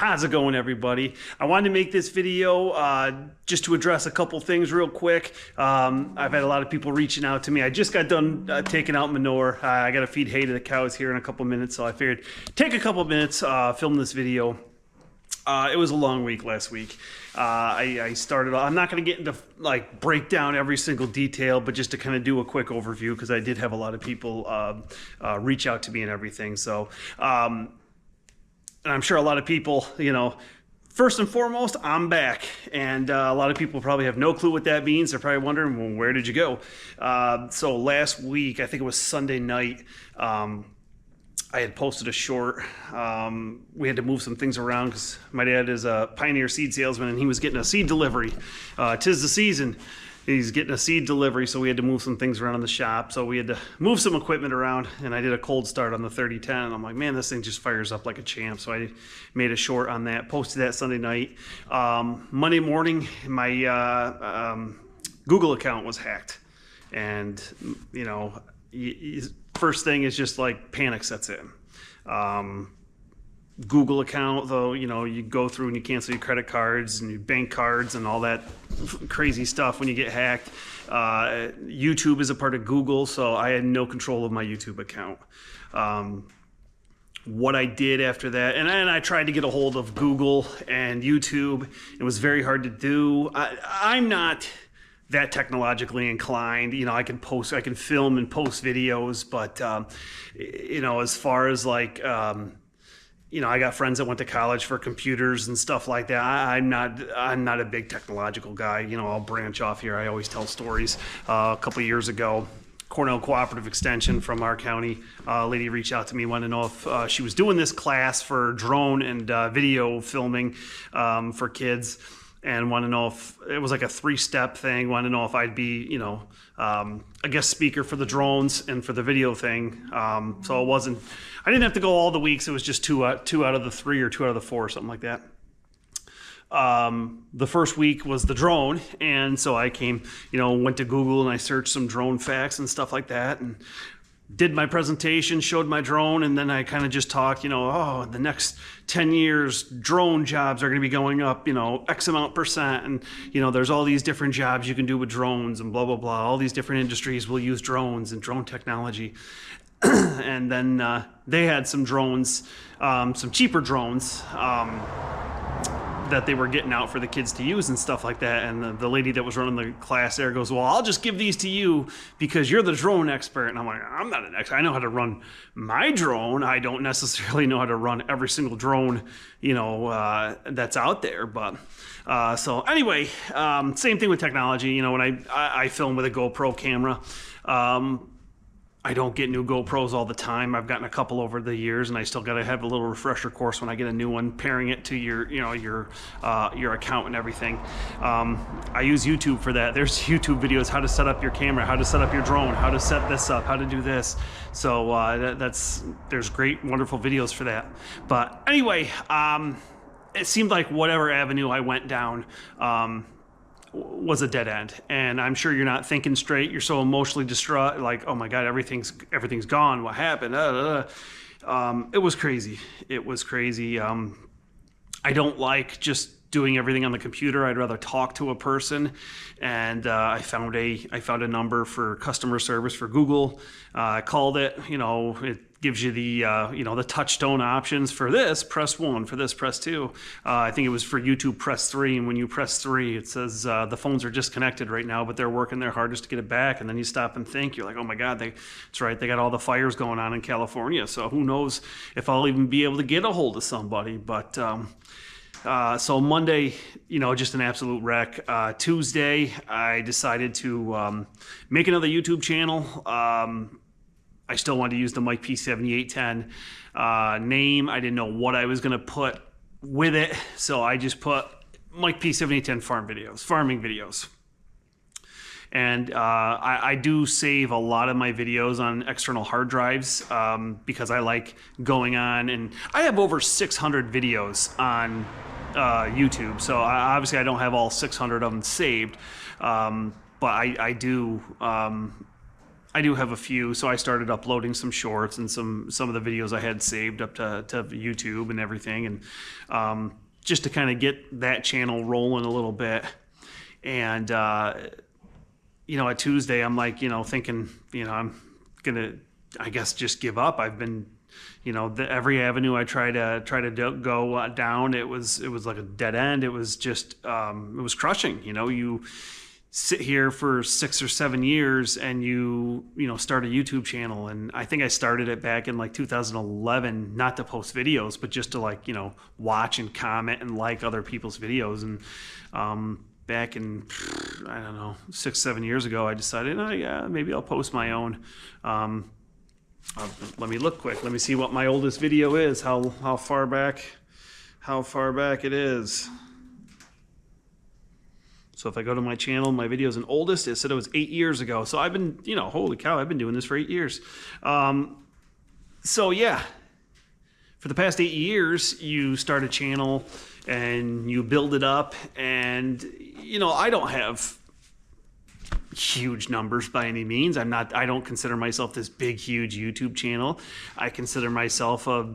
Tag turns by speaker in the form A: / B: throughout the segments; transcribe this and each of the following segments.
A: How's it going, everybody? I wanted to make this video just to address a couple things real quick. I've had a lot of people reaching out to me. I just got done taking out manure. I got to feed hay to the cows here in a couple minutes, so I figured take a couple minutes, film this video. It was a long week last week. I started, I'm not going to get into like break down every single detail, but just to kind of do a quick overview, because I did have a lot of people reach out to me and everything. So, and I'm sure a lot of people, you know, first and foremost, I'm back. And a lot of people probably have no clue what that means. They're probably wondering, well, where did you go? So last week, I think it was Sunday night, I had posted a short. We had to move some things around because my dad is a Pioneer seed salesman and he was getting a seed delivery. 'Tis the season. He's getting a seed delivery, so we had to move some things around in the shop. So we had to move some equipment around, and I did a cold start on the 3010. And I'm like, man, this thing just fires up like a champ. So I made a short on that, posted that Sunday night. Monday morning, my Google account was hacked. And, you know, first thing is just like panic sets in. Google account, though, you know, you go through and you cancel your credit cards and your bank cards and all that crazy stuff when you get hacked. YouTube is a part of Google, so I had no control of my YouTube account. What I did after that, and I tried to get a hold of Google and YouTube. It was very hard to do. I'm not that technologically inclined. You know, I can film and post videos, but you know, as far as like you know, I got friends that went to college for computers and stuff like that. I'm not a big technological guy. You know, I'll branch off here. I always tell stories. A couple of years ago, Cornell Cooperative Extension from our county, a lady reached out to me, wanted to know if she was doing this class for drone and video filming for kids, and wanted to know if it was like a 3-step thing. Wanted to know if I'd be, you know, a guest speaker for the drones and for the video thing. So it wasn't, I didn't have to go all the weeks. It was just two out of the 3 or 2 out of the 4, something like that. The first week was the drone, and so I came, you know, went to Google and I searched some drone facts and stuff like that, and did my presentation, showed my drone, and then I kind of just talked, you know, oh, the next 10 years, drone jobs are going to be going up, you know, X amount %. And, you know, there's all these different jobs you can do with drones and blah, blah, blah. All these different industries will use drones and drone technology. And then they had some drones, some cheaper drones, that they were getting out for the kids to use and stuff like that. And the lady that was running the class there goes, well, I'll just give these to you because you're the drone expert. And I'm like, I'm not an expert. I know how to run my drone. I don't necessarily know how to run every single drone, you know, that's out there. But so anyway, same thing with technology. You know, when I film with a GoPro camera, I don't get new GoPros all the time. I've gotten a couple over the years, and I still got to have a little refresher course when I get a new one, pairing it to your, you know, your account and everything. I use YouTube for that. There's YouTube videos, how to set up your camera, how to set up your drone, how to set this up, how to do this. So there's great, wonderful videos for that. But anyway, it seemed like whatever avenue I went down, was a dead end. And I'm sure you're not thinking straight. You're so emotionally distraught, like, oh my God, everything's gone. What happened? It was crazy. It was crazy. I don't like just doing everything on the computer. I'd rather talk to a person. And I found a number for customer service for Google. I called it. You know, it gives you the you know, the touchstone options. For this, press 1. For this, press 2. I think it was for YouTube, press 3. And when you press 3, it says the phones are disconnected right now, but they're working their hardest to get it back. And then you stop and think, you're like, oh my God, that's right, they got all the fires going on in California. So who knows if I'll even be able to get a hold of somebody. But so Monday, you know, just an absolute wreck. Tuesday, I decided to make another YouTube channel. I still wanted to use the Mike P7810 name. I didn't know what I was going to put with it, so I just put Mike P7810 farming videos. And I do save a lot of my videos on external hard drives because I like going on, and I have over 600 videos on YouTube. So obviously I don't have all 600 of them saved, but I do I do have a few. So I started uploading some shorts and some of the videos I had saved up to YouTube and everything, and just to kind of get that channel rolling a little bit. And you know, at Tuesday, I'm like, you know, thinking, you know, I'm gonna, I guess, just give up. I've been, you know, every avenue I try to go down, it was like a dead end. It was just, it was crushing. You know, you sit here for 6 or 7 years and you know, start a YouTube channel. And I think I started it back in like 2011, not to post videos, but just to, like, you know, watch and comment and like other people's videos. And, back in, I don't know, 6-7 years ago, I decided, oh yeah, maybe I'll post my own. Let me look quick. Let me see what my oldest video is. How far back it is. So if I go to my channel, my video's an oldest. It said it was 8 years ago. So I've been, you know, holy cow, I've been doing this for 8 years. So yeah, for the past 8 years, you start a channel and you build it up, and you know, I don't have huge numbers by any means. I don't consider myself this big, huge YouTube channel. I consider myself a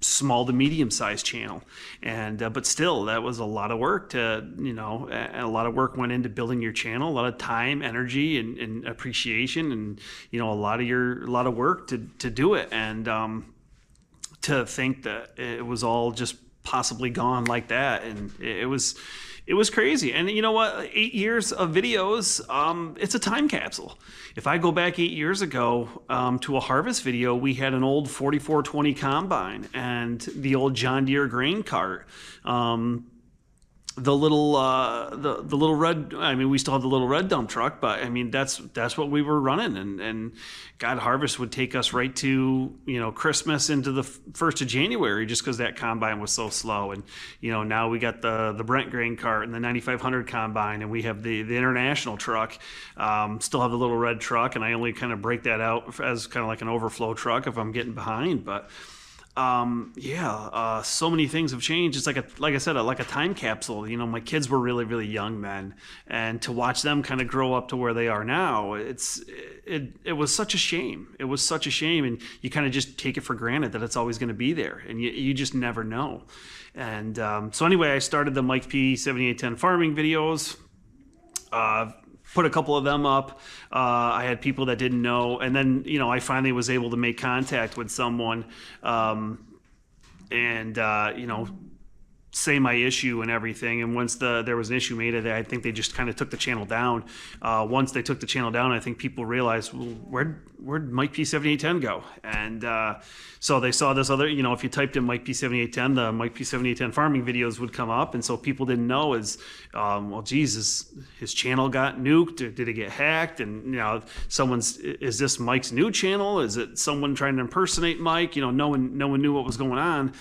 A: small to medium sized channel, and but still, that was a lot of work to, you know, a lot of work went into building your channel, a lot of time, energy, and appreciation, and you know, a lot of work to do it, and to think that it was all just possibly gone like that, and it was crazy. And you know what, 8 years of videos, it's a time capsule. If I go back 8 years ago to a harvest video, we had an old 4420 combine and the old John Deere grain cart, the little the little red, I mean, we still have the little red dump truck, but I mean, that's what we were running, and God, harvest would take us right to, you know, Christmas into the 1st of January, just because that combine was so slow. And you know, now we got the Brent grain cart and the 9500 combine, and we have the international truck. Still have the little red truck, and I only kind of break that out as kind of like an overflow truck if I'm getting behind. But so many things have changed. It's like I said, like a time capsule. You know, my kids were really, really young then, and to watch them kind of grow up to where they are now, it was such a shame. It was such a shame, and you kind of just take it for granted that it's always going to be there, and you just never know. And so anyway, I started the Mike P 7810 farming videos. Put a couple of them up. I had people that didn't know, and then, you know, I finally was able to make contact with someone, and you know, say my issue and everything. And once there was an issue made, I think they just kind of took the channel down. Once they took the channel down, I think people realized, well, where'd Mike P 7810 go? And so they saw this other, you know, if you typed in Mike P 7810, the Mike P 7810 farming videos would come up, and so people didn't know, well, Jesus, his channel got nuked, or did it get hacked? And you know, is this Mike's new channel? Is it someone trying to impersonate Mike? You know, no one knew what was going on.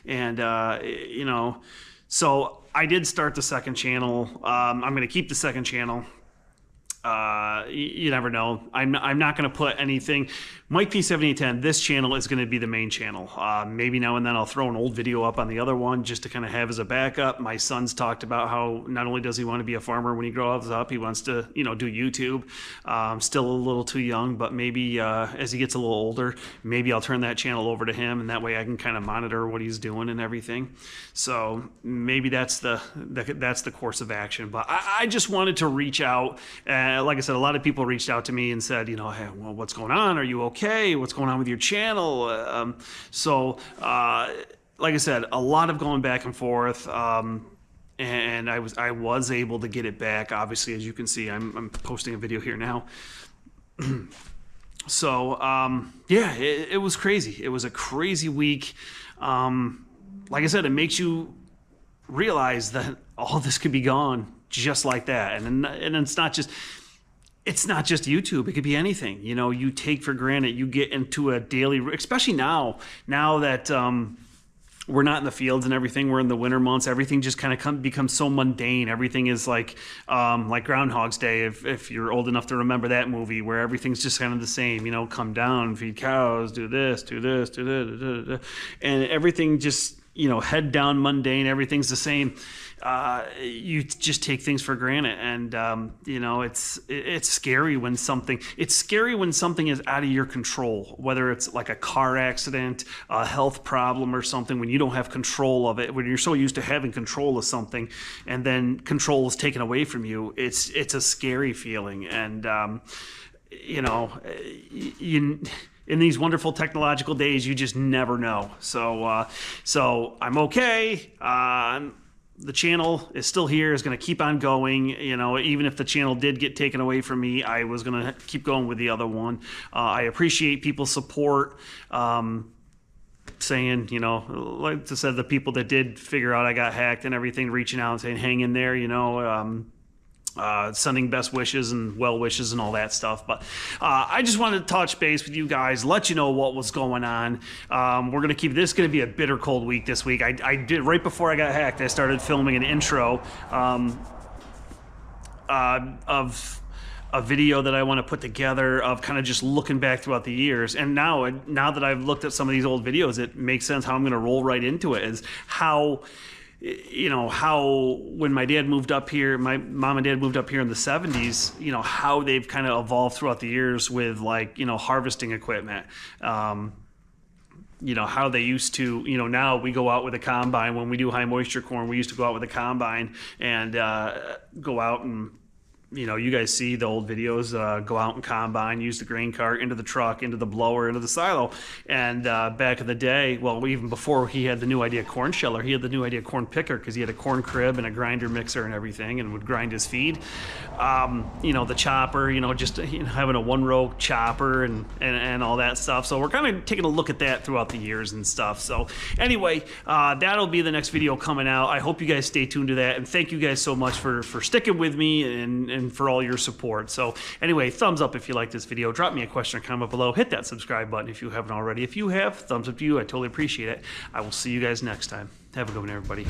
A: And, you know, so I did start the second channel. I'm going to keep the second channel. You never know. I'm not going to put anything. Mike P 7810, this channel is going to be the main channel. Maybe now and then I'll throw an old video up on the other one just to kind of have as a backup. My son's talked about how not only does he want to be a farmer when he grows up, he wants to, you know, do YouTube. Still a little too young, but maybe as he gets a little older, maybe I'll turn that channel over to him, and that way I can kind of monitor what he's doing and everything. So maybe that's the course of action. But I just wanted to reach out. Like I said, a lot of people reached out to me and said, you know, hey, well, what's going on? Are you okay? What's going on with your channel? Like I said, a lot of going back and forth. And I was able to get it back. Obviously, as you can see, I'm posting a video here now. So yeah, it was crazy. It was a crazy week. Like I said, it makes you realize that all this could be gone just like that. And it's not just YouTube. It could be anything. You know, you take for granted. You get into a daily, especially now that we're not in the fields and everything. We're in the winter months. Everything just kind of becomes so mundane. Everything is like Groundhog's Day, if you're old enough to remember that movie, where everything's just kind of the same. You know, come down, feed cows, do this, do this, do that, and everything just head down, mundane, everything's the same. You just take things for granted, and it's scary when something is out of your control, whether it's like a car accident, a health problem or something, when you don't have control of it, when you're so used to having control of something and then control is taken away from you. It's a scary feeling. And in these wonderful technological days, you just never know. So I'm okay. The channel is still here, is going to keep on going. Even if the channel did get taken away from me, I was going to keep going with the other one. I appreciate people's support. Saying, like I said, the people that did figure out I got hacked and everything, reaching out and saying, hang in there, sending best wishes and well wishes and all that stuff. But I just wanted to touch base with you guys, let you know what was going on. We're going to keep this going to be a bitter cold week this week. I did, right before I got hacked, I started filming an intro of a video that I want to put together of kind of just looking back throughout the years. And now that I've looked at some of these old videos, it makes sense how I'm going to roll right into it, is how when my dad moved up here, my mom and dad moved up here in the 70s, how they've kind of evolved throughout the years with harvesting equipment. How they used to, now we go out with a combine. When we do high moisture corn, we used to go out with a combine and go out and, you guys see the old videos, go out and combine, use the grain cart, into the truck, into the blower, into the silo. And back in the day, well, even before he had the new idea corn sheller, he had the new idea corn picker, because he had a corn crib and a grinder mixer and everything, and would grind his feed. The chopper, just having a one-row chopper and all that stuff. So we're kind of taking a look at that throughout the years and stuff. So anyway, that'll be the next video coming out. I hope you guys stay tuned to that, and thank you guys so much for sticking with me and for all your support. So anyway, thumbs up if you like this video. Drop me a question or comment below. Hit that subscribe button if you haven't already. If you have, thumbs up to you. I totally appreciate it. I will see you guys next time. Have a good one, everybody.